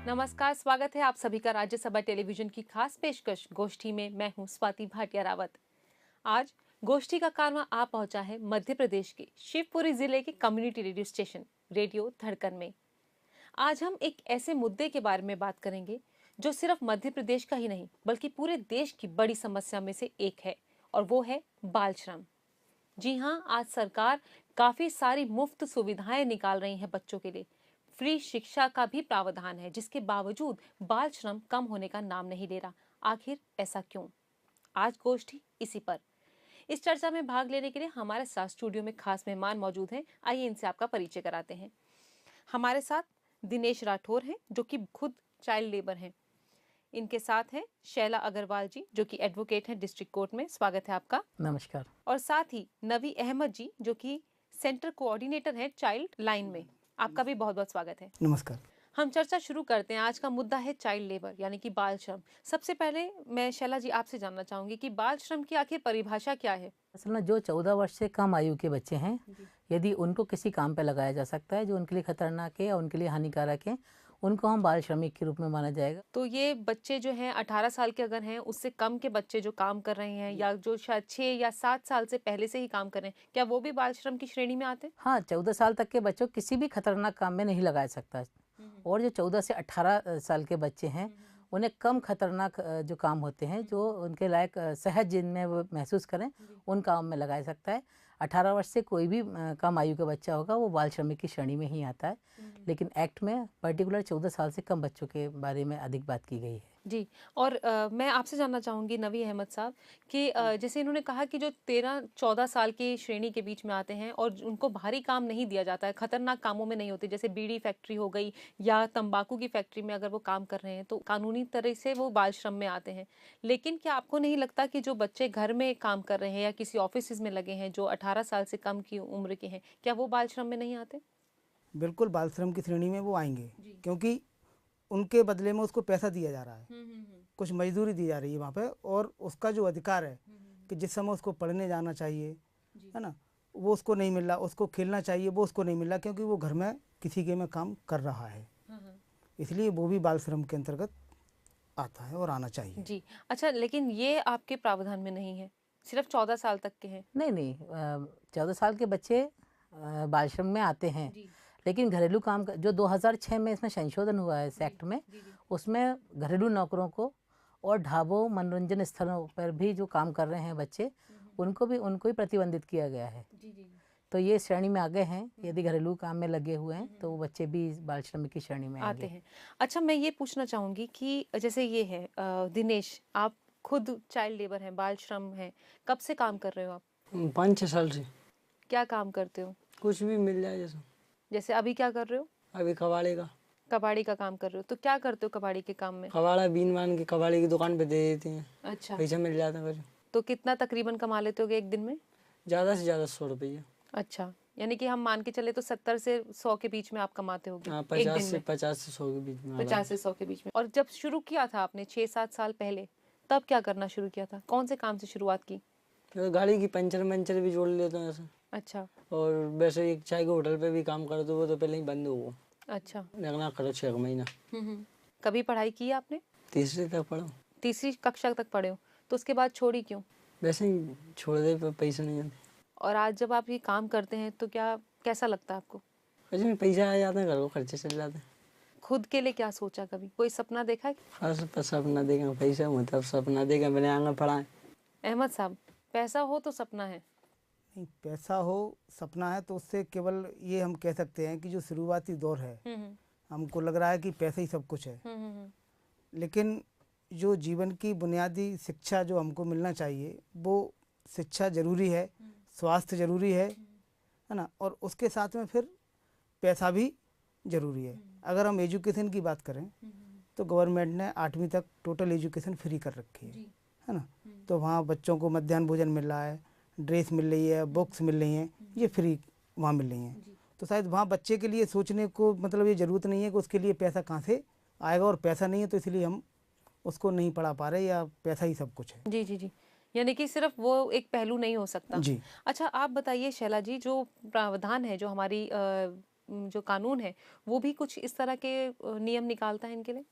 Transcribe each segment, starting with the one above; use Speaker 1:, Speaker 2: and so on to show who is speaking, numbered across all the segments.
Speaker 1: नमस्कार, स्वागत है आप सभी का राज्यसभा टेलीविजन की खास पेशकश गोष्ठी में। मैं हूं स्वाति भाटिया रावत। आज गोष्ठी का कारवां आ पहुंचा है मध्य प्रदेश के शिवपुरी जिले के कम्युनिटी रेडियो स्टेशन रेडियो धड़कन में। आज हम एक ऐसे मुद्दे के बारे में बात करेंगे जो सिर्फ मध्य प्रदेश का ही नहीं बल्कि पूरे देश की बड़ी समस्या में से एक है, और वो है बाल श्रम। जी हाँ, आज सरकार काफी सारी मुफ्त सुविधाएं निकाल रही है बच्चों के लिए। फ्री शिक्षा का भी प्रावधान है, जिसके बावजूद बाल श्रम कम होने का नाम नहीं ले रहा। आखिर ऐसा क्यों? आज गोष्ठी इसी पर। इस चर्चा में भाग लेने के लिए हमारे साथ स्टूडियो में खास मेहमान मौजूद हैं। आइए इनसे आपका परिचय कराते हैं। हमारे साथ दिनेश राठौर हैं, जो कि खुद चाइल्ड लेबर हैं। इनके साथ हैं शैला अग्रवाल जी, जो कि एडवोकेट हैं डिस्ट्रिक्ट कोर्ट में। स्वागत है आपका।
Speaker 2: नमस्कार।
Speaker 1: और साथ ही नवी अहमद जी, जो कि सेंटर कोऑर्डिनेटर हैं चाइल्ड लाइन में। आपका भी बहुत बहुत स्वागत है।
Speaker 2: नमस्कार।
Speaker 1: हम चर्चा शुरू करते हैं। आज का मुद्दा है चाइल्ड लेबर, यानी कि बाल श्रम। सबसे पहले मैं शैला जी आपसे जानना चाहूंगी कि बाल श्रम की आखिर परिभाषा क्या है?
Speaker 2: असल में जो 14 वर्ष से कम आयु के बच्चे हैं, यदि उनको किसी काम पे लगाया जा सकता है जो उनके लिए खतरनाक है या उनके लिए हानिकारक है, उनको हम बाल श्रमिक के रूप में माना जाएगा।
Speaker 1: तो ये बच्चे जो हैं 18 साल के अगर हैं, उससे कम के बच्चे जो काम कर रहे हैं या जो शायद 6 या 7 साल से पहले से ही काम कर रहे हैं, क्या वो भी बाल श्रम की श्रेणी में आते हैं?
Speaker 2: हाँ, 14 साल तक के बच्चों को किसी भी खतरनाक काम में नहीं लगाया सकता। और जो 14 से 18 साल के बच्चे हैं, उन्हें कम खतरनाक जो काम होते हैं, जो उनके लायक सहज जिनमें वो महसूस करें, उन काम में लगाया सकता है। 18 वर्ष से कोई भी कम आयु का बच्चा होगा वो बाल श्रमिक की श्रेणी में ही आता है। लेकिन एक्ट में पर्टिकुलर 14 साल से कम बच्चों के बारे में अधिक बात की गई है।
Speaker 1: जी। और मैं आपसे जानना चाहूँगी नवी अहमद साहब कि जैसे इन्होंने कहा कि जो 13-14 साल की श्रेणी के बीच में आते हैं और उनको भारी काम नहीं दिया जाता है, खतरनाक कामों में नहीं होते, जैसे बीड़ी फैक्ट्री हो गई या तंबाकू की फैक्ट्री में अगर वो काम कर रहे हैं तो कानूनी तरह से वो बाल श्रम में आते हैं। लेकिन क्या आपको नहीं लगता कि जो बच्चे घर में काम कर रहे हैं या किसी ऑफिस में लगे हैं, जो 18 साल से कम की उम्र के हैं, क्या वो बाल श्रम में नहीं आते?
Speaker 3: बिल्कुल बाल श्रम की श्रेणी में वो आएंगे, क्योंकि उनके बदले में उसको पैसा दिया जा रहा है, कुछ मजदूरी दी जा रही है वहाँ पे, और उसका जो अधिकार है कि जिस समय उसको पढ़ने जाना चाहिए, है ना, वो उसको नहीं मिल रहा, उसको खेलना चाहिए वो उसको नहीं मिल रहा, क्योंकि वो घर में किसी के में काम कर रहा है। इसलिए वो भी बाल श्रम के अंतर्गत आता है और आना चाहिए।
Speaker 1: जी। अच्छा, लेकिन ये आपके प्रावधान में नहीं है, सिर्फ 14 साल तक के हैं।
Speaker 2: नहीं, 14 साल के बच्चे बाल श्रम में आते हैं, लेकिन घरेलू काम का जो 2006 में इसमें संशोधन हुआ है इस एक्ट में, उसमें घरेलू नौकरों को और ढाबों मनोरंजन स्थलों पर भी जो काम कर रहे हैं बच्चे, उनको ही प्रतिबंधित किया गया है। तो ये श्रेणी में आ गए हैं। यदि घरेलू काम में लगे हुए हैं तो वो बच्चे भी बाल श्रमिक की श्रेणी में
Speaker 1: आते हैं। अच्छा, मैं ये पूछना चाहूँगी कि जैसे ये है दिनेश, आप खुद चाइल्ड लेबर हैं, बाल श्रम है, कब से काम कर रहे हो आप?
Speaker 4: 5-6 साल से।
Speaker 1: क्या काम करते हो?
Speaker 4: कुछ भी मिल जाए जैसा।
Speaker 1: जैसे अभी क्या कर रहे हो?
Speaker 4: अभी कबाड़े का।
Speaker 1: कबाड़ी का काम कर रहे हो, तो क्या करते हो कबाड़ी के काम में?
Speaker 4: कबाड़ा बीन बान के कबाड़ी की दुकान पे दे देते हैं।
Speaker 1: अच्छा,
Speaker 4: पैसा मिल जाता है।
Speaker 1: तो कितना तकरीबन कमा लेते होगे एक दिन में?
Speaker 4: ज़्यादा से ज़्यादा 100 रुपये।
Speaker 1: अच्छा, यानी कि हम मान के चले तो 70 से 100 के बीच में आप कमाते होगे?
Speaker 4: हाँ,
Speaker 1: एक दिन में
Speaker 4: 50 से 100 के बीच में।
Speaker 1: 50 से 100 के बीच में। और जब शुरू किया था आपने 6-7 साल पहले, तब क्या करना शुरू किया था? कौन से काम से शुरुआत की?
Speaker 4: तो गाड़ी की पंचर भी जोड़ लेता हूँ ऐसा।
Speaker 1: अच्छा।
Speaker 4: और वैसे एक चाय के होटल पे भी काम करते, वो तो पहले ही बंद हो।
Speaker 1: अच्छा।
Speaker 4: लगना करो 6 महीना।
Speaker 1: कभी पढ़ाई की आपने?
Speaker 4: तीसरी तक पढ़ा।
Speaker 1: तीसरी कक्षा तक पढ़े हो, तो उसके बाद छोड़ी क्यों?
Speaker 4: वैसे ही छोड़ दे, पर पैसे नहीं आते।
Speaker 1: और आज जब आप ये काम करते हैं तो कैसा लगता है आपको?
Speaker 4: वैसे में पैसा आ जाता है, घर को खर्चे चल जाते हैं।
Speaker 1: खुद के लिए क्या सोचा, कभी कोई सपना देखा है?
Speaker 4: हाँ, सपना देगा, पैसा मतलब सपना देगा, मैंने आगे पढ़ा।
Speaker 1: अहमद साहब, पैसा हो तो सपना है?
Speaker 3: नहीं, पैसा हो सपना है तो उससे केवल ये हम कह सकते हैं कि जो शुरुआती दौर है, हमको लग रहा है कि पैसा ही सब कुछ है, लेकिन जो जीवन की बुनियादी शिक्षा जो हमको मिलना चाहिए, वो शिक्षा जरूरी है, स्वास्थ्य जरूरी है ना, और उसके साथ में फिर पैसा भी जरूरी है। अगर हम एजुकेशन की बात करें तो गवर्नमेंट ने 8वीं तक टोटल एजुकेशन फ्री कर रखी है ना, तो वहाँ बच्चों को मध्याह्न भोजन मिल रहा है, ड्रेस मिल रही है, बुक्स मिल रही हैं, ये फ्री वहाँ मिल रही हैं। तो शायद वहाँ बच्चे के लिए सोचने को मतलब ये ज़रूरत नहीं है कि उसके लिए पैसा कहाँ से आएगा, और पैसा नहीं है तो इसलिए हम उसको नहीं पढ़ा पा रहे, या पैसा ही सब कुछ है।
Speaker 1: जी जी जी। यानी कि सिर्फ वो एक पहलू नहीं हो सकता।
Speaker 3: जी।
Speaker 1: अच्छा, आप बताइए शैला जी, जो प्रावधान है, जो हमारी जो कानून है, वो भी कुछ इस तरह के नियम निकालता है इनके लिए?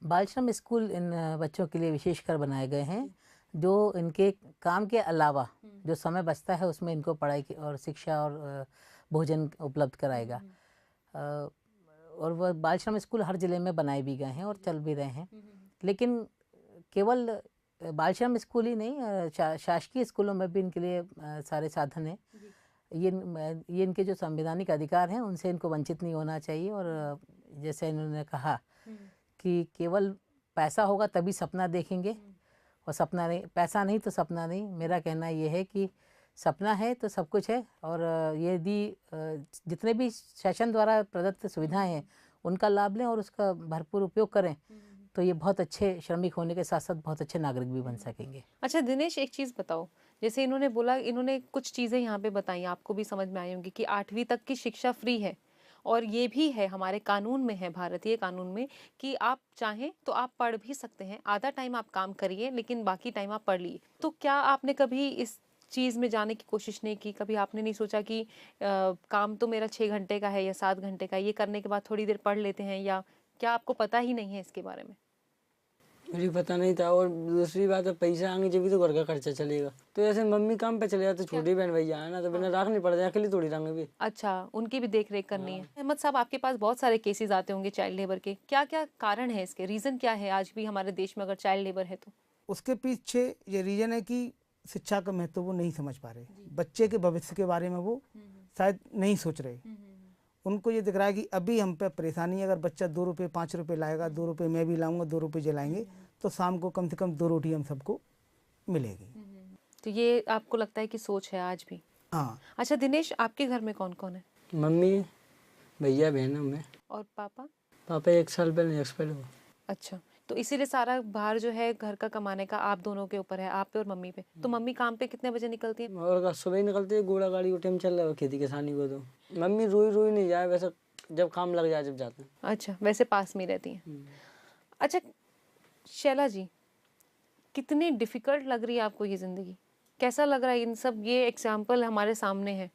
Speaker 2: बाल श्रम स्कूल इन बच्चों के लिए विशेषकर बनाए गए हैं, जो इनके काम के अलावा जो समय बचता है उसमें इनको पढ़ाई और शिक्षा और भोजन उपलब्ध कराएगा। और वह बाल श्रम स्कूल हर ज़िले में बनाए भी गए हैं और चल भी रहे हैं। लेकिन केवल बाल श्रम स्कूल ही नहीं, शासकीय स्कूलों में भी इनके लिए सारे साधन हैं। ये इनके जो संवैधानिक अधिकार हैं उनसे इनको वंचित नहीं होना चाहिए। और जैसे इन्होंने कहा कि केवल पैसा होगा तभी सपना देखेंगे, और सपना नहीं, पैसा नहीं तो सपना नहीं। मेरा कहना ये है कि सपना है तो सब कुछ है, और यदि जितने भी शासन द्वारा प्रदत्त सुविधाएं हैं उनका लाभ लें और उसका भरपूर उपयोग करें, तो ये बहुत अच्छे श्रमिक होने के साथ साथ बहुत अच्छे नागरिक भी बन सकेंगे।
Speaker 1: अच्छा दिनेश, एक चीज़ बताओ, जैसे इन्होंने बोला, इन्होंने कुछ चीज़ें यहाँ पे बताई, आपको भी समझ में आई होंगी कि 8वीं तक की शिक्षा फ्री है, और ये भी है हमारे कानून में है, भारतीय कानून में, कि आप चाहें तो आप पढ़ भी सकते हैं, आधा टाइम आप काम करिए लेकिन बाकी टाइम आप पढ़ लिए। तो क्या आपने कभी इस चीज़ में जाने की कोशिश नहीं की? कभी आपने नहीं सोचा कि काम तो मेरा 6 घंटे का है या 7 घंटे का है, ये करने के बाद थोड़ी देर पढ़ लेते हैं, या क्या आपको पता ही नहीं है इसके बारे में?
Speaker 4: मुझे पता नहीं था। और दूसरी बात है, पैसा आएंगे जब भी तो घर का खर्चा चलेगा। तो ऐसे मम्मी काम पे चले जाते, छोटी बहन भैया है ना, तो बिना राख नहीं पड़ जाए, अकेली थोड़ी रहेंगे भी।
Speaker 1: अच्छा, उनकी भी देख रेख करनी है। अहमद साहब, आपके पास बहुत सारे केसेस आते होंगे चाइल्ड लेबर के, क्या क्या कारण है इसके, रीजन क्या है आज भी हमारे देश में अगर चाइल्ड लेबर है तो?
Speaker 3: उसके पीछे ये रीजन है कि शिक्षा का महत्व वो नहीं समझ पा रहे, बच्चे के भविष्य के बारे में वो शायद नहीं सोच रहे। उनको ये दिख रहा है कि अभी हम पे परेशानी है, अगर बच्चा 2 रुपये 5 रुपये लाएगा, 2 रुपये मैं भी लाऊंगा, 2 रुपये जलाएंगे, तो शाम को कम से कम 2 रोटी हम सबको मिलेगी।
Speaker 1: तो ये आपको लगता है कि सोच है आज भी?
Speaker 3: हाँ।
Speaker 1: अच्छा दिनेश, आपके घर में कौन कौन है?
Speaker 4: मम्मी, भैया, बहन, मैं।
Speaker 1: और पापा?
Speaker 4: पापा 1 साल पहले एक्सपायर हुआ।
Speaker 1: अच्छा, तो इसीलिए सारा भार जो है घर का कमाने का आप दोनों के ऊपर है, आप पे और मम्मी पे। तो मम्मी काम पे कितने बजे निकलती है?
Speaker 4: और सुबह ही निकलती है, घोड़ा गाड़ी को टाइम चल रहा है खेती किसानी को। तो मम्मी रोई रोई नहीं जाए, वैसे जब काम लग जाए जब जाते हैं।
Speaker 1: अच्छा, वैसे पास में रहती हैं। अच्छा शैला जी, कितनी डिफिकल्ट लग रही है आपको ये ज़िंदगी? कैसा लग रहा है? इन सब ये एग्जाम्पल हमारे सामने है,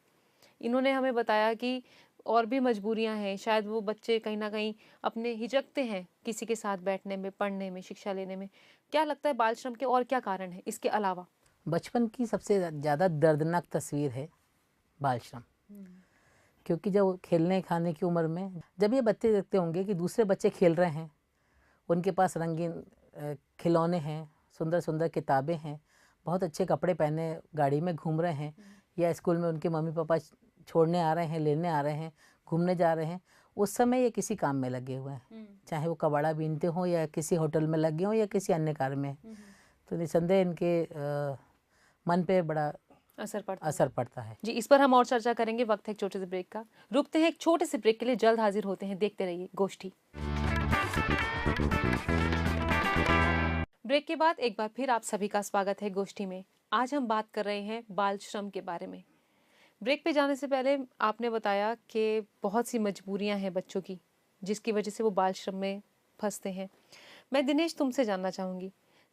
Speaker 1: इन्होंने हमें बताया कि और भी मजबूरियां हैं, शायद वो बच्चे कहीं ना कहीं अपने हिचकते हैं किसी के साथ बैठने में, पढ़ने में, शिक्षा लेने में। क्या लगता है बाल श्रम के और क्या कारण है इसके अलावा?
Speaker 2: बचपन की सबसे ज़्यादा दर्दनाक तस्वीर है बाल श्रम। क्योंकि जब खेलने खाने की उम्र में जब ये बच्चे देखते होंगे कि दूसरे बच्चे खेल रहे हैं, उनके पास रंगीन खिलौने हैं, सुंदर सुंदर किताबें हैं, बहुत अच्छे कपड़े पहने गाड़ी में घूम रहे हैं, या स्कूल में उनके मम्मी पापा छोड़ने आ रहे हैं, लेने आ रहे हैं, घूमने जा रहे हैं, उस समय ये किसी काम में लगे हुए हैं, चाहे वो कबाड़ा बीनते हों या किसी होटल में लगे हों या किसी अन्य कार्य में। तो निसंदेह इनके मन पे बड़ा असर पड़ता है।
Speaker 1: जी, इस पर हम और चर्चा करेंगे। वक्त है एक छोटे से ब्रेक का, रुकते हैं एक छोटे से ब्रेक के लिए, जल्द हाजिर होते हैं। देखते रहिए गोष्ठी। ब्रेक के बाद एक बार फिर आप सभी का स्वागत है गोष्ठी में। आज हम बात कर रहे हैं बाल श्रम के बारे में। ब्रेक पे जाने से पहले आपने बताया कि बहुत सी मजबूरियां हैं बच्चों की, जिसकी वजह से वो बाल श्रम में फंसते हैं। मैं दिनेश तुमसे जानना चाहूँगी,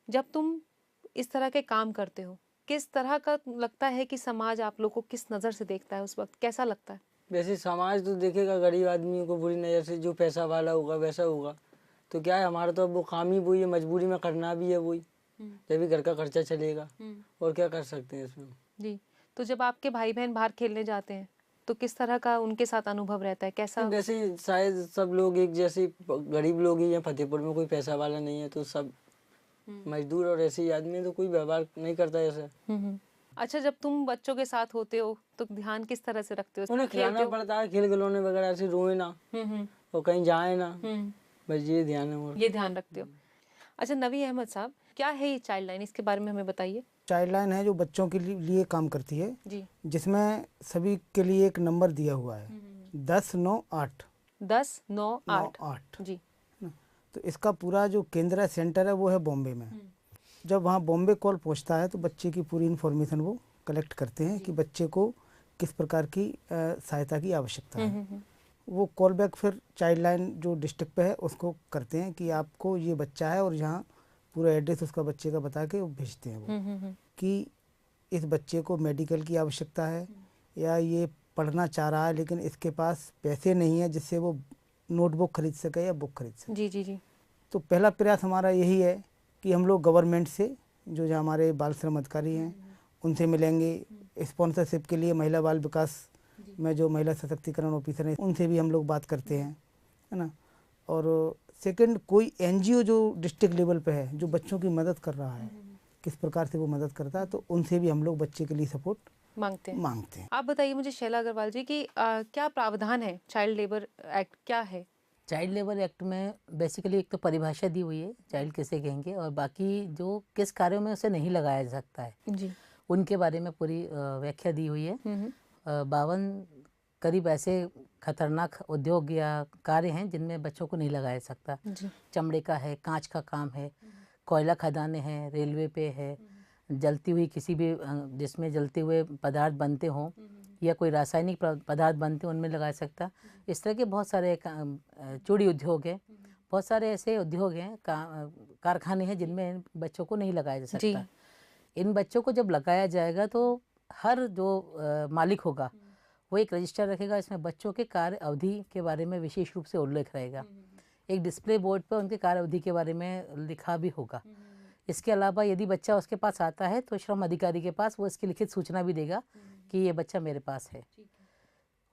Speaker 1: जब तुम इस तरह के काम करते हो, किस तरह का लगता है कि समाज आप लोग को किस नज़र से देखता है? उस वक्त कैसा लगता है?
Speaker 4: वैसे समाज तो देखेगा गरीब आदमियों को बुरी नज़र से, जो पैसा वाला होगा वैसा होगा। तो क्या है, हमारा तो अब वो काम ही वही है, मजबूरी में करना भी है वही, तभी घर का खर्चा चलेगा। और क्या कर सकते हैं इसमें।
Speaker 1: जी, तो जब आपके भाई बहन बाहर खेलने जाते हैं तो किस तरह का उनके साथ अनुभव रहता है, कैसा?
Speaker 4: वैसे शायद सब लोग एक जैसे गरीब लोग ही हैं, फतेहपुर में कोई पैसा वाला नहीं है, तो सब मजदूर और ऐसे ही आदमी, तो कोई व्यवहार नहीं करता ऐसा।
Speaker 1: अच्छा, जब तुम बच्चों के साथ होते हो तो ध्यान किस तरह से रखते हो?
Speaker 4: उन्हें खिलाना पड़ता है, खेल खिलौने वगैरह से रोए ना और कहीं जाए ना, बस ये ध्यान है। और
Speaker 1: ये ध्यान रखते हो। अच्छा नवी अहमद साहब, क्या है ये चाइल्ड लाइन, इसके बारे में हमें बताइए।
Speaker 3: चाइल्ड लाइन है जो बच्चों के लिए काम करती है
Speaker 1: जी,
Speaker 3: जिसमें सभी के लिए एक नंबर दिया हुआ है 10-9-8
Speaker 1: 10-9-8 जी।
Speaker 3: तो इसका पूरा जो केंद्र है, सेंटर है, वो है बॉम्बे में। जब वहाँ बॉम्बे कॉल पहुँचता है तो बच्चे की पूरी इन्फॉर्मेशन वो कलेक्ट करते हैं कि बच्चे को किस प्रकार की सहायता की आवश्यकता है। वो कॉल बैक फिर चाइल्ड लाइन जो डिस्ट्रिक्ट पे है उसको करते हैं कि आपको ये बच्चा है, और यहाँ पूरा एड्रेस उसका बच्चे का बता के वो भेजते हैं वो। कि इस बच्चे को मेडिकल की आवश्यकता है या ये पढ़ना चाह रहा है लेकिन इसके पास पैसे नहीं है जिससे वो नोटबुक खरीद सके या बुक खरीद सके।
Speaker 1: जी जी जी।
Speaker 3: तो पहला प्रयास हमारा यही है कि हम लोग गवर्नमेंट से जो हमारे बाल श्रम अधिकारी हैं उनसे मिलेंगे। स्पॉन्सरशिप के लिए महिला बाल विकास में जो महिला सशक्तिकरण ऑफिसर हैं उनसे भी हम लोग बात करते हैं, है ना। और सेकंड, कोई एनजीओ जो डिस्ट्रिक्ट लेवल पे है जो बच्चों की मदद कर रहा है, किस प्रकार से वो मदद करता है, तो उनसे भी हम लोग बच्चे के लिए सपोर्ट
Speaker 1: मांगते हैं। आप बताइए मुझे शैला अग्रवाल जी कि क्या प्रावधान है, चाइल्ड लेबर एक्ट क्या है?
Speaker 2: चाइल्ड लेबर एक्ट में बेसिकली एक तो परिभाषा दी हुई है चाइल्ड किसे कहेंगे, और बाकी जो किस कार्यों में उसे नहीं लगाया जा सकता है
Speaker 1: जी,
Speaker 2: उनके बारे में पूरी व्याख्या दी हुई है। 52 करीब ऐसे खतरनाक उद्योग या कार्य हैं जिनमें बच्चों को नहीं लगाया जा सकता। चमड़े का है, कांच का काम है, कोयला खदानें हैं, रेलवे पे है, जलती हुई किसी भी जिसमें जलते हुए पदार्थ बनते हों या कोई रासायनिक पदार्थ बनते हैं उनमें लगा सकता। इस तरह के बहुत सारे चूड़ी उद्योग हैं, बहुत सारे ऐसे उद्योग हैं, कारखाने हैं जिनमें बच्चों को नहीं लगाया जा सकता। इन बच्चों को जब लगाया जाएगा तो हर जो मालिक होगा वो एक रजिस्टर रखेगा, इसमें बच्चों के कार्य अवधि के बारे में विशेष रूप से उल्लेख रहेगा। एक डिस्प्ले बोर्ड पर उनके कार्य अवधि के बारे में लिखा भी होगा। इसके अलावा यदि बच्चा उसके पास आता है तो श्रम अधिकारी के पास वो इसकी लिखित सूचना भी देगा कि ये बच्चा मेरे पास है।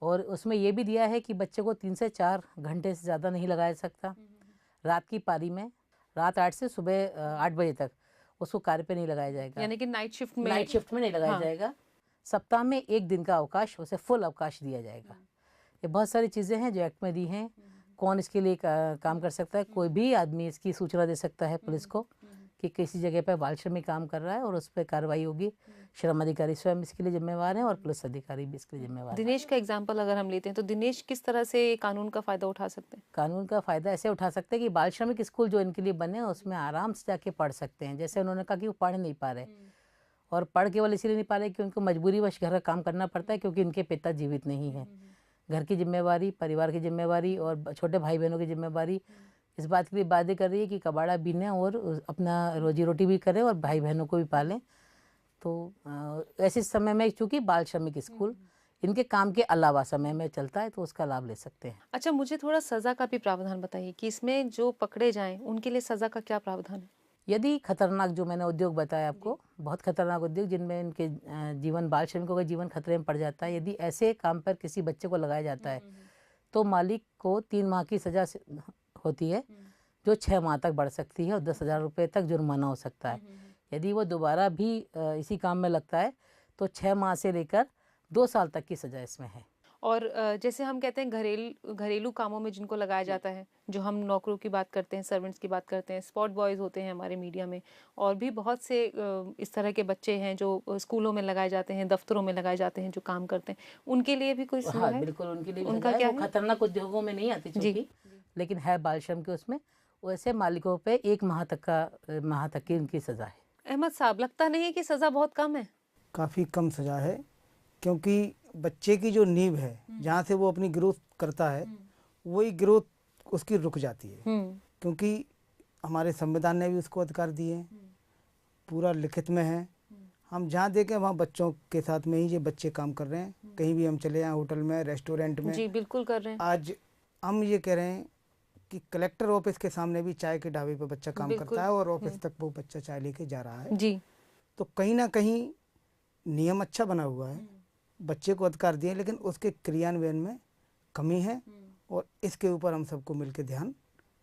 Speaker 2: और उसमें ये भी दिया है कि बच्चे को 3 से 4 घंटे से ज़्यादा नहीं लगाया जा सकता। रात की पारी में, रात 8 से सुबह 8 बजे तक उसको कार्य पे नहीं लगाया जाएगा,
Speaker 1: यानी कि नाइट शिफ्ट में
Speaker 2: नहीं लगाया जाएगा। सप्ताह में 1 दिन का अवकाश, उसे फुल अवकाश दिया जाएगा। ये बहुत सारी चीज़ें हैं जो एक्ट में दी हैं। कौन इसके लिए काम कर सकता है? कोई भी आदमी इसकी सूचना दे सकता है पुलिस को कि किसी जगह पर बाल श्रमिक काम कर रहा है और उस पर कार्रवाई होगी। श्रम अधिकारी स्वयं इसके लिए जिम्मेवार हैं और पुलिस अधिकारी भी इसके लिए जिम्मेवार हैं।
Speaker 1: दिनेश का एग्जाम्पल अगर हम लेते हैं तो दिनेश किस तरह से कानून का फ़ायदा उठा सकते हैं?
Speaker 2: कानून का फ़ायदा ऐसे उठा सकते हैं कि बाल श्रमिक स्कूल जो इनके लिए बने उसमें आराम से जाके पढ़ सकते हैं। जैसे उन्होंने कहा कि वो पढ़ नहीं पा रहे, और पढ़ केवल इसीलिए नहीं पा रहे कि उनको मजबूरीवश घर का काम करना पड़ता है क्योंकि इनके पिता जीवित नहीं हैं। घर की जिम्मेवारी, परिवार की जिम्मेवारी और छोटे भाई बहनों की जिम्मेवारी इस बात के लिए बाध्य कर रही है कि कबाड़ा बीनें और अपना रोजी रोटी भी करें और भाई बहनों को भी पालें। तो ऐसे समय में चूँकि बाल श्रमिक स्कूल इनके काम के अलावा समय में चलता है तो उसका लाभ ले सकते हैं।
Speaker 1: अच्छा, मुझे थोड़ा सज़ा का भी प्रावधान बताइए कि इसमें जो पकड़े जाएं उनके लिए सज़ा का क्या प्रावधान है?
Speaker 2: यदि खतरनाक, जो मैंने उद्योग बताया आपको, बहुत खतरनाक उद्योग जिनमें इनके जीवन, बाल श्रमिकों का जीवन खतरे में पड़ जाता है, यदि ऐसे काम पर किसी बच्चे को लगाया जाता है तो मालिक को 3 माह की सज़ा होती है जो 6 माह तक बढ़ सकती है और 10,000 रुपये तक जुर्माना हो सकता है। यदि वो दोबारा भी इसी काम में लगता है तो 6 माह से लेकर 2 साल तक की सज़ा इसमें है।
Speaker 1: और जैसे हम कहते हैं घरेलू कामों में जिनको लगाया जाता है, जो हम नौकरों की बात करते हैं, सर्वेंट्स की बात करते हैं, स्पॉट बॉयज़ होते हैं हमारे मीडिया में, और भी बहुत से इस तरह के बच्चे हैं जो स्कूलों में लगाए जाते हैं, दफ्तरों में लगाए जाते हैं, जो काम करते हैं, उनके लिए भी कोई
Speaker 2: हाँ, बिल्कुल उनके लिए
Speaker 1: उनका क्या है?
Speaker 2: खतरनाक उद्योगों में नहीं आती चूँकि, लेकिन है बाल श्रम के उसमें। वैसे मालिकों पे 1 माह तक की उनकी सज़ा है।
Speaker 1: अहमद साहब, लगता नहीं है कि सज़ा बहुत कम है?
Speaker 3: काफ़ी कम सज़ा है, क्योंकि बच्चे की जो नींव है जहाँ से वो अपनी ग्रोथ करता है वही ग्रोथ उसकी रुक जाती है, क्योंकि हमारे संविधान ने भी उसको अधिकार दिए हैं, पूरा लिखित में है। हम जहाँ देखें वहाँ बच्चों के साथ में ही ये बच्चे काम कर रहे हैं। कहीं भी हम चले जाएं, होटल में, रेस्टोरेंट में,
Speaker 1: जी बिल्कुल कर रहे हैं।
Speaker 3: आज हम ये कह रहे हैं कि कलेक्टर ऑफिस के सामने भी चाय के ढाबे पर बच्चा काम करता है और ऑफिस तक वो बच्चा चाय लेके जा रहा है।
Speaker 1: जी,
Speaker 3: तो कहीं ना कहीं नियम अच्छा बना हुआ है, बच्चे को अधिकार दिए, लेकिन उसके क्रियान्वयन में कमी है और इसके ऊपर हम सबको मिलकर ध्यान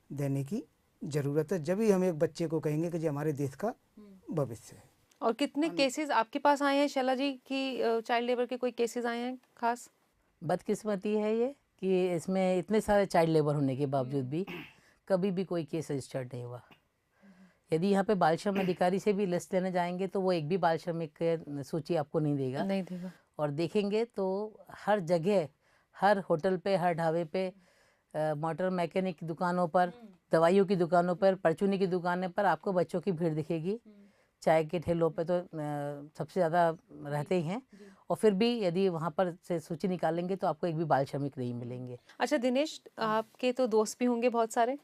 Speaker 3: देने की ज़रूरत है। जब ही हम एक बच्चे को कहेंगे कि ये हमारे देश का भविष्य है।
Speaker 1: और कितने केसेस आपके पास आए हैं शैला जी कि चाइल्ड लेबर के कोई केसेस आए हैं खास?
Speaker 2: बदकिस्मती है ये कि इसमें इतने सारे चाइल्ड लेबर होने के बावजूद भी कभी भी कोई केस रजिस्टर्ड नहीं हुआ। यदि यहाँ पे बाल श्रम अधिकारी से भी लिस्ट लेने जाएंगे तो वो एक भी बाल श्रमिक सूची आपको नहीं देगा। और देखेंगे तो हर जगह, हर होटल पे, हर ढाबे पे, मोटर मैकेनिक की दुकानों पर, दवाइयों की दुकानों पर, परचूनी की दुकानों पर आपको बच्चों की भीड़ दिखेगी। चाय के ठेलों पे तो सबसे ज़्यादा रहते ही हैं, और फिर भी यदि वहाँ पर से सूची निकालेंगे तो आपको एक भी बाल श्रमिक नहीं मिलेंगे।
Speaker 1: अच्छा दिनेश, आपके तो दोस्त भी होंगे बहुत सारे,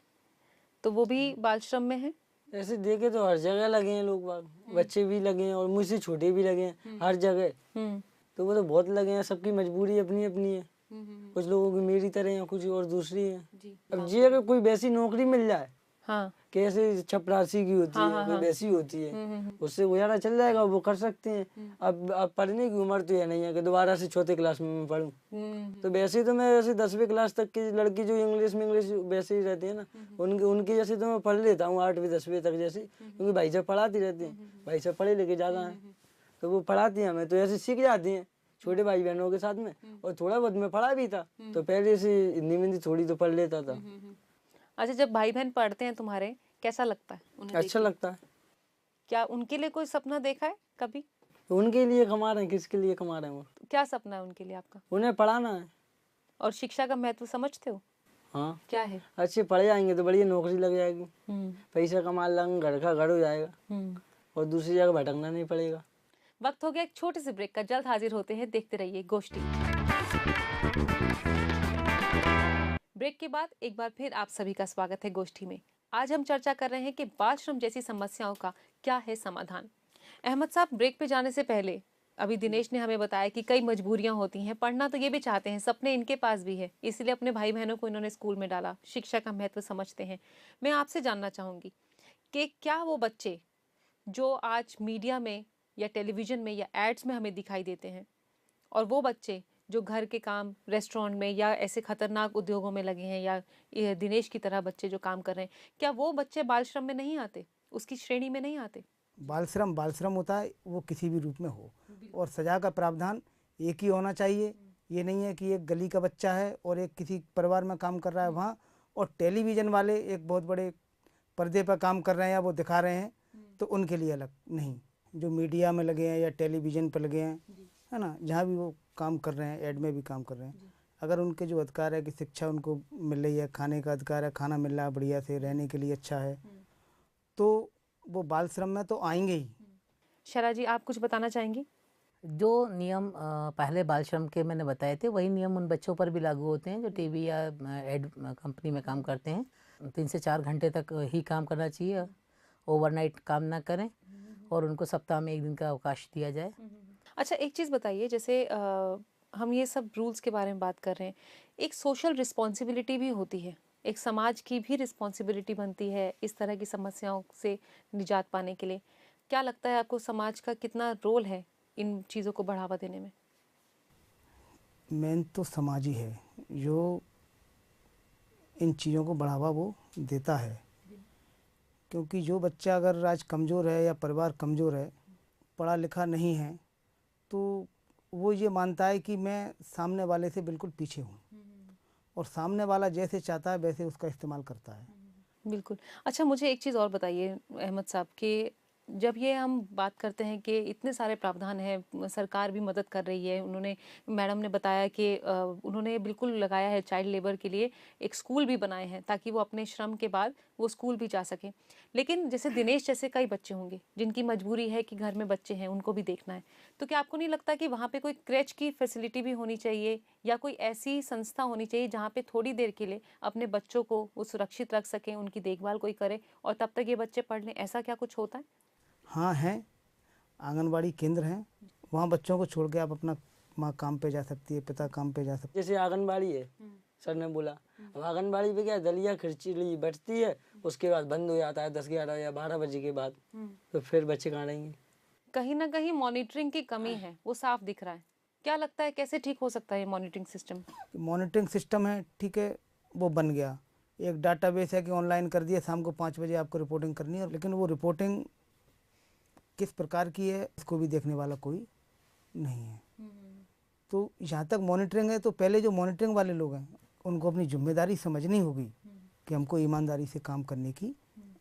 Speaker 1: तो वो भी बाल श्रम में हैं?
Speaker 4: ऐसे देखे तो हर जगह लगे हैं लोग बाग, बच्चे भी लगे हैं और मुझसे छोटे भी लगे हैं हर जगह। तो वो तो बहुत लगे हैं, सबकी मजबूरी अपनी अपनी है। कुछ लोगों की मेरी तरह है, कुछ और दूसरी है। अब जी अगर कोई वैसी नौकरी मिल जाए,
Speaker 1: हाँ
Speaker 4: कि ऐसे चपरासी की होती है, कोई वैसी होती है, उससे गुजारा चल जाएगा, वो कर सकते हैं। अब पढ़ने की उम्र तो यह नहीं है कि दोबारा से चौथे क्लास में मैं पढ़ूं। तो वैसे तो मैं वैसे 10वीं क्लास तक की लड़की जो इंग्लिश वैसे ही रहती है ना, उनकी जैसे तो मैं पढ़ लेता हूँ 8वीं 10वीं तक जैसे, क्योंकि भाई साहब पढ़ाती रहती हैं, भाई साहब पढ़े लिखे ज़्यादा हैं, तो वो पढ़ाती हैं हमें, तो ऐसे सीख जाती हैं छोटे भाई बहनों के साथ में। और थोड़ा बहुत मैं पढ़ा भी था, तो पहले से हिंदी मिंदी थोड़ी तो पढ़ लेता था।
Speaker 1: अच्छा, जब भाई बहन पढ़ते हैं तुम्हारे, कैसा लगता है उन्हें देख
Speaker 4: अच्छा
Speaker 1: के?
Speaker 4: लगता है।
Speaker 1: क्या उनके लिए कोई सपना देखा है कभी?
Speaker 4: तो उनके लिए कमा रहे हैं, किसके लिए कमा रहे हैं वो?
Speaker 1: क्या सपना है उनके लिए आपका?
Speaker 4: उन्हें पढ़ाना है।
Speaker 1: और शिक्षा का महत्व समझते हो?
Speaker 4: हाँ,
Speaker 1: क्या है?
Speaker 4: अच्छे पढ़ जाएंगे तो बढ़िया नौकरी लग जाएगी, पैसा कमा लेंगे, घर का घर हो जाएगा और दूसरी जगह भटकना नहीं पड़ेगा।
Speaker 1: वक्त हो गया एक छोटे से ब्रेक का, जल्द हाजिर होते हैं, देखते रहिए गोष्ठी। ब्रेक के बाद एक बार फिर आप सभी का स्वागत है गोष्ठी में। आज हम चर्चा कर रहे हैं कि बाल श्रम जैसी समस्याओं का क्या है समाधान। अहमद साहब, ब्रेक पे जाने से पहले अभी दिनेश ने हमें बताया कि कई मजबूरियां होती हैं, पढ़ना तो ये भी चाहते हैं, सपने इनके पास भी है, इसलिए अपने भाई बहनों को इन्होंने स्कूल में डाला, शिक्षा का महत्व समझते हैं। मैं आपसे जानना चाहूंगी कि क्या वो बच्चे जो आज मीडिया में या टेलीविजन में या एड्स में हमें दिखाई देते हैं, और वो बच्चे जो घर के काम रेस्टोरेंट में या ऐसे खतरनाक उद्योगों में लगे हैं, या ये दिनेश की तरह बच्चे जो काम कर रहे हैं, क्या वो बच्चे बाल श्रम में नहीं आते, उसकी श्रेणी में नहीं आते?
Speaker 3: बाल श्रम होता है, वो किसी भी रूप में हो, और सजा का प्रावधान एक ही होना चाहिए। ये नहीं है कि एक गली का बच्चा है और एक किसी परिवार में काम कर रहा है वहाँ, और टेलीविज़न वाले एक बहुत बड़े पर्दे पर काम कर रहे हैं या वो दिखा रहे हैं, तो उनके लिए अलग नहीं। जो मीडिया में लगे हैं या टेलीविज़न पर लगे हैं, है ना, जहाँ भी वो काम कर रहे हैं, एड में भी काम कर रहे हैं, अगर उनके जो अधिकार है कि शिक्षा उनको मिल रही है, खाने का अधिकार है, खाना मिल रहा है बढ़िया से, रहने के लिए अच्छा है, तो वो बाल श्रम में तो आएंगे ही।
Speaker 1: शरा जी, आप कुछ बताना चाहेंगी?
Speaker 2: जो नियम पहले बाल श्रम के मैंने बताए थे, वही नियम उन बच्चों पर भी लागू होते हैं जो टीवी या एड कंपनी में काम करते हैं। 3 से 4 घंटे तक ही काम करना चाहिए, ओवरनाइट काम ना करें, और उनको सप्ताह में 1 दिन का अवकाश दिया जाए।
Speaker 1: अच्छा, एक चीज़ बताइए, जैसे हम ये सब रूल्स के बारे में बात कर रहे हैं, एक सोशल रिस्पॉन्सिबिलिटी भी होती है, एक समाज की भी रिस्पॉन्सिबिलिटी बनती है इस तरह की समस्याओं से निजात पाने के लिए। क्या लगता है आपको, समाज का कितना रोल है इन चीज़ों को बढ़ावा देने में?
Speaker 3: मेन तो समाज ही है जो इन चीज़ों को बढ़ावा वो देता है, क्योंकि जो बच्चा अगर आज कमज़ोर है या परिवार कमज़ोर है, पढ़ा लिखा नहीं है, तो वो ये मानता है कि मैं सामने वाले से बिल्कुल पीछे हूँ, और सामने वाला जैसे चाहता है वैसे उसका इस्तेमाल करता है।
Speaker 1: बिल्कुल। अच्छा, मुझे एक चीज़ और बताइए अहमद साहब कि जब ये हम बात करते हैं कि इतने सारे प्रावधान हैं, सरकार भी मदद कर रही है, उन्होंने, मैडम ने बताया कि उन्होंने बिल्कुल लगाया है चाइल्ड लेबर के लिए, एक स्कूल भी बनाए हैं ताकि वो अपने श्रम के बाद वो स्कूल भी जा सकें। लेकिन जैसे दिनेश जैसे कई बच्चे होंगे जिनकी मजबूरी है कि घर में बच्चे हैं, उनको भी देखना है, तो क्या आपको नहीं लगता कि वहाँ पे कोई क्रैच की फैसिलिटी भी होनी चाहिए, या कोई ऐसी संस्था होनी चाहिए जहाँ पे थोड़ी देर के लिए अपने बच्चों को वो सुरक्षित रख सकें, उनकी देखभाल कोई करे, और तब तक ये बच्चे पढ़ लें? ऐसा क्या कुछ होता है?
Speaker 3: हाँ हैं, आंगनबाड़ी केंद्र हैं, वहाँ बच्चों को छोड़ के आप अपना माँ काम पे जा सकती है, पिता काम पे जा सकते।
Speaker 4: जैसे आंगनबाड़ी है, सर ने बोला, अब आंगनबाड़ी पे क्या है, दलिया खिचड़ी बैठती है, उसके बाद बंद हो जाता है 10 11 या 12 बजे के बाद, तो फिर बच्चे कहाँ रहेंगे?
Speaker 1: कहीं ना कहीं मॉनिटरिंग की कमी है, वो साफ दिख रहा है। क्या लगता है कैसे ठीक हो सकता है ये मॉनिटरिंग सिस्टम?
Speaker 3: मॉनिटरिंग सिस्टम है, ठीक है, वो बन गया, एक डाटाबेस है कि ऑनलाइन कर दिया, शाम को 5 बजे आपको रिपोर्टिंग करनी है, लेकिन वो रिपोर्टिंग किस प्रकार की है इसको भी देखने वाला कोई नहीं है। तो जहाँ तक मॉनिटरिंग है, तो पहले जो मॉनिटरिंग वाले लोग हैं उनको अपनी जिम्मेदारी समझनी होगी कि हमको ईमानदारी से काम करने की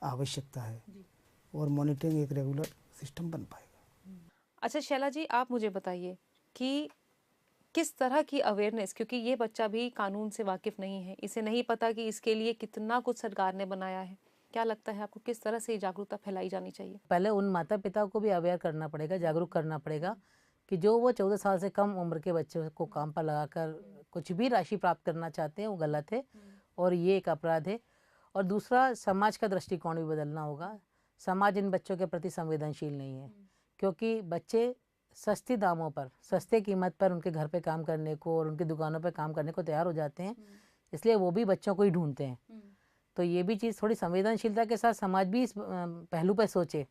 Speaker 3: आवश्यकता है, और मॉनिटरिंग एक रेगुलर सिस्टम बन पाएगा।
Speaker 1: अच्छा शैला जी, आप मुझे बताइए कि किस तरह की अवेयरनेस, क्योंकि ये बच्चा भी कानून से वाकिफ नहीं है, इसे नहीं पता कि इसके लिए कितना कुछ सरकार ने बनाया है, क्या लगता है आपको किस तरह से ये जागरूकता फैलाई जानी चाहिए?
Speaker 2: पहले उन माता पिता को भी अवेयर करना पड़ेगा, जागरूक करना पड़ेगा कि जो वो 14 साल से कम उम्र के बच्चों को काम पर लगाकर कुछ भी राशि प्राप्त करना चाहते हैं वो गलत है और ये एक अपराध है। और दूसरा, समाज का दृष्टिकोण भी बदलना होगा। समाज इन बच्चों के प्रति संवेदनशील नहीं है, क्योंकि बच्चे सस्ती दामों पर, सस्ते कीमत पर उनके घर पे काम करने को और उनकी दुकानों पे काम करने को तैयार हो जाते हैं, इसलिए वो भी बच्चों को ही ढूंढते हैं। तो ये भी चीज़ थोड़ी संवेदनशीलता के साथ समाज भी इस पहलू पर सोचे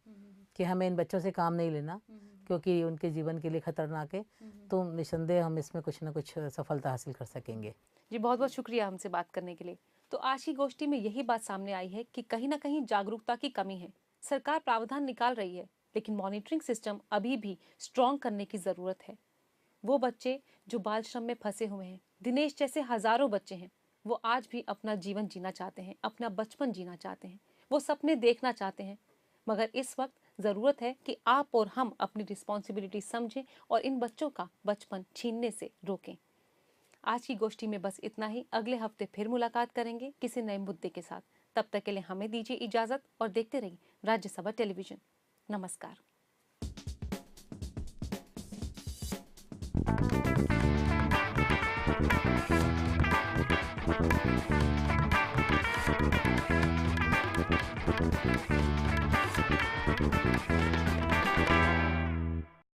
Speaker 2: कि हमें इन बच्चों से काम नहीं लेना, क्योंकि उनके जीवन के लिए खतरनाक है। तो निस्संदेह हम इसमें कुछ ना कुछ सफलता हासिल कर सकेंगे।
Speaker 1: जी, बहुत बहुत शुक्रिया हमसे बात करने के लिए। तो आज की गोष्ठी में यही बात सामने आई है कि कहीं ना कहीं जागरूकता की कमी है। सरकार प्रावधान निकाल रही है, लेकिन मॉनिटरिंग सिस्टम अभी भी स्ट्रॉन्ग करने की ज़रूरत है। वो बच्चे जो बाल श्रम में फंसे हुए हैं, दिनेश जैसे हजारों बच्चे हैं, वो आज भी अपना जीवन जीना चाहते हैं, अपना बचपन जीना चाहते हैं, वो सपने देखना चाहते हैं। मगर इस वक्त ज़रूरत है कि आप और हम अपनी रिस्पॉन्सिबिलिटी समझें और इन बच्चों का बचपन छीनने से रोकें। आज की गोष्ठी में बस इतना ही। अगले हफ्ते फिर मुलाकात करेंगे किसी नए मुद्दे के साथ। तब तक के लिए हमें दीजिए इजाज़त और देखते रहिए राज्यसभा टेलीविजन। नमस्कार।